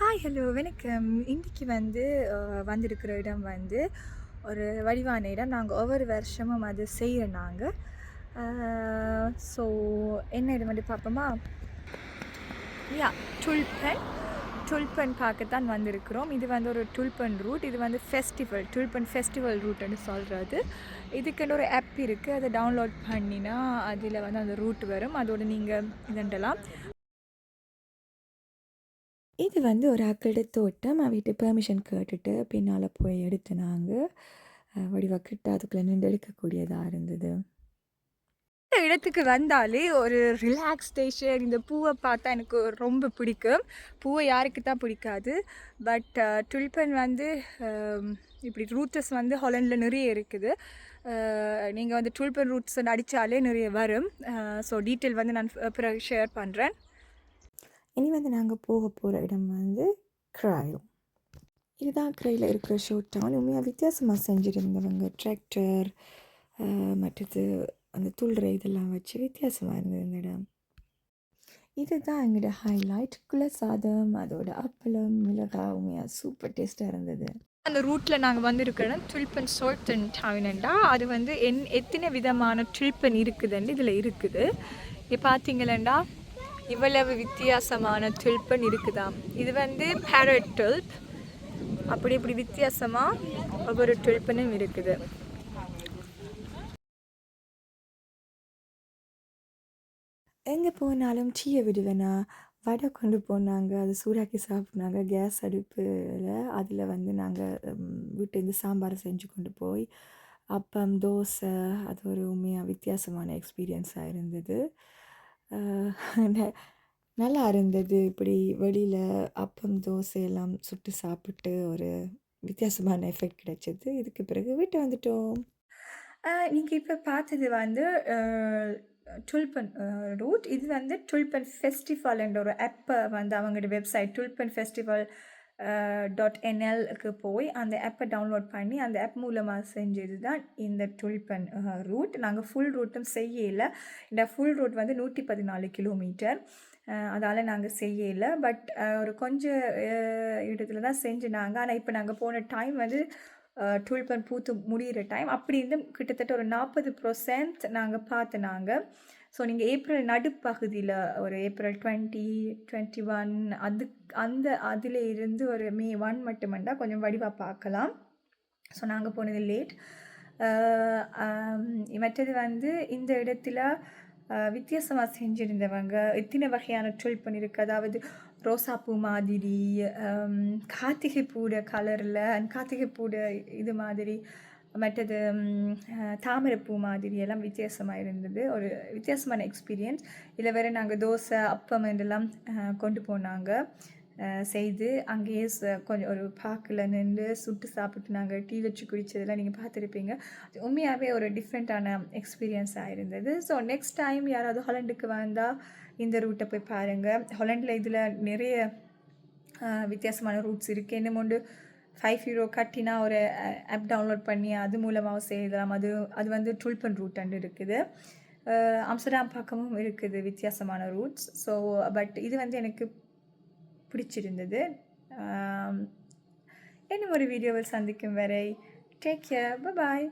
Hi hello வணக்கம். இன்றைக்கி வந்திருக்கிற இடம் ஒரு வடிவான இடம். நாங்கள் ஒவ்வொரு வருஷமும் அது செய்கிறோம் நாங்கள். ஸோ என்ன இடம் பார்ப்போமா? யா, துல்பன். துல்பன் பார்க்கத்தான் வந்திருக்கிறோம். இது ஒரு துல்பன் ரூட். இது ஃபெஸ்டிவல், துல்பன் ஃபெஸ்டிவல் ரூட்டுன்னு சொல்கிறது. இதுக்குன்னு ஒரு ஆப் இருக்குது. அதை டவுன்லோட் பண்ணினா அதில் அந்த ரூட் வரும். அதோடு நீங்கள் இதண்டலாம். இது ஒரு அக்கட தோட்டம். அவகிட்ட பெர்மிஷன் கேட்டுட்டு பின்னால் போய் எடுத்துனாங்க. வடிவாக கிட்ட அதுக்குள்ளே நின்று எடுக்கக்கூடியதாக இருந்தது. இந்த இடத்துக்கு வந்தாலே ஒரு ரிலாக்ஸேஷன். இந்த பூவை பார்த்தா எனக்கு ரொம்ப பிடிக்கும். பூவை யாருக்கு தான் பிடிக்காது. பட் துல்பன் இப்படி ரூட்ஸ் ஹாலண்டில் நிறைய இருக்குது. நீங்கள் துல்பன் ரூட்ஸ் அடித்தாலே நிறைய வரும். ஸோ டீட்டெயில் நான் பிறகு ஷேர் பண்ணுறேன். இனி நாங்கள் போக போகிற இடம் கிராயோ. இதுதான் கிரையில் இருக்கிற ஷோ டவுன். உண்மையாக வித்தியாசமாக செஞ்சுருந்தவங்க. டிராக்டர் மற்றது அந்த துள்ளுற இதெல்லாம் வச்சு வித்தியாசமாக இருந்தது இந்த இடம். இதுதான் எங்களோட ஹைலைட். குல சாதம், அதோட அப்பளம், மிளகாய் உண்மையாக சூப்பர் டேஸ்ட்டாக இருந்தது. அந்த ரூட்டில் நாங்கள் வந்திருக்கிறோம் துல்பன் சோல்டன் டவுன்டா. அது எத்தனை விதமான துல்பன் இருக்குதுன்னு இதில் இருக்குது. இப்போ பார்த்தீங்களா இவ்வளவு வித்தியாசமான துல்பன் இருக்குதாம். இது பேரட் துல்ப். அப்படி இப்படி வித்தியாசமாக ஒவ்வொரு துல்பனும் இருக்குது. எங்கே போனாலும் டீயை விடுவேனா வடை கொண்டு போனாங்க. அது சூடாக்கி சாப்பிட்னாங்க கேஸ் அடுப்பில். அதில் நாங்கள் வீட்டிலேருந்து சாம்பார் செஞ்சு கொண்டு போய் அப்பம், தோசை, அது ஒரு உண்மையாக வித்தியாசமான எக்ஸ்பீரியன்ஸாக இருந்தது. நல்லா இருந்தது. இப்படி வெளியில் அப்பம், தோசை எல்லாம் சுட்டு சாப்பிட்டு ஒரு வித்தியாசமான எஃபெக்ட் கிடைச்சது. இதுக்கு பிறகு வீட்டை வந்துட்டோம். நீங்கள் இப்போ பார்த்தது துல்பன் ரூட். இது துல்பன் ஃபெஸ்டிவல் என்ற ஒரு ஆப்பை அவங்களோட வெப்சைட் துல்பன் ஃபெஸ்டிவல் .nlக்கு போய் அந்த ஆப்பை டவுன்லோட் பண்ணி அந்த ஆப் மூலமாக செஞ்சது தான் இந்த துல்பன் ரூட். நாங்கள் ஃபுல் ரூட்டும் செய்யலை. இந்த ஃபுல் ரூட் 114 கிலோமீட்டர். அதால் நாங்கள் செய்யலை. பட் ஒரு கொஞ்சம் இடத்துல தான் செஞ்சுனாங்க. ஆனால் இப்போ நாங்கள் போன டைம் துல்பன் பூத்து முடிகிற டைம். அப்படி கிட்டத்தட்ட ஒரு 40% நாங்கள் பார்த்தனாங்க. ஸோ நீங்கள் ஏப்ரல் நடுப்பகுதியில் ஒரு ஏப்ரல் 20, 21 அதில் இருந்து ஒரு மே 1 மட்டுமண்டா கொஞ்சம் வடிவாக பார்க்கலாம். ஸோ நாங்கள் போனது லேட். மற்றது இந்த இடத்துல வித்தியாசமாக செஞ்சுருந்தவங்க எத்தனை வகையான துல்பன் இருக்குது. அதாவது ரோசாப்பூ மாதிரி, கார்த்திகை பூட கலரில், கார்த்திகை பூட இது மாதிரி, மற்றது தாமரைப்பூ மாதிரி எல்லாம் வித்தியாசமாக இருந்தது. ஒரு வித்தியாசமான எக்ஸ்பீரியன்ஸ். இதில் வேறு நாங்கள் தோசை, அப்பம் என்றெல்லாம் கொண்டு போனாங்க செய்து. அங்கேயே கொஞ்சம் ஒரு பார்க்கில் நின்று சுட்டு சாப்பிட்டு நாங்கள் டீ வச்சு குடித்ததெல்லாம் நீங்கள் பார்த்துருப்பீங்க. உண்மையாகவே ஒரு டிஃப்ரெண்ட்டான எக்ஸ்பீரியன்ஸாக இருந்தது. ஸோ நெக்ஸ்ட் டைம் யாராவது ஹாலண்டுக்கு வந்தால் இந்த ரூட்டை போய் பாருங்கள். ஹாலண்டில் இதில் நிறைய வித்தியாசமான ரூட்ஸ் இருக்குது. இன்னும் €5 கட்டினா ஒரு ஆப் டவுன்லோட் பண்ணி அது மூலமாக செய்யலாம். அது துல்பன் ரூட் இருக்குது. ஆம்ஸ்டர்டாம் பக்கமும் இருக்குது வித்தியாசமான ரூட்ஸ். ஸோ பட் இது எனக்கு பிடிச்சிருந்தது. இன்னும் ஒரு வீடியோவில் சந்திக்கும் வரை டேக் கேர், பை பாய்.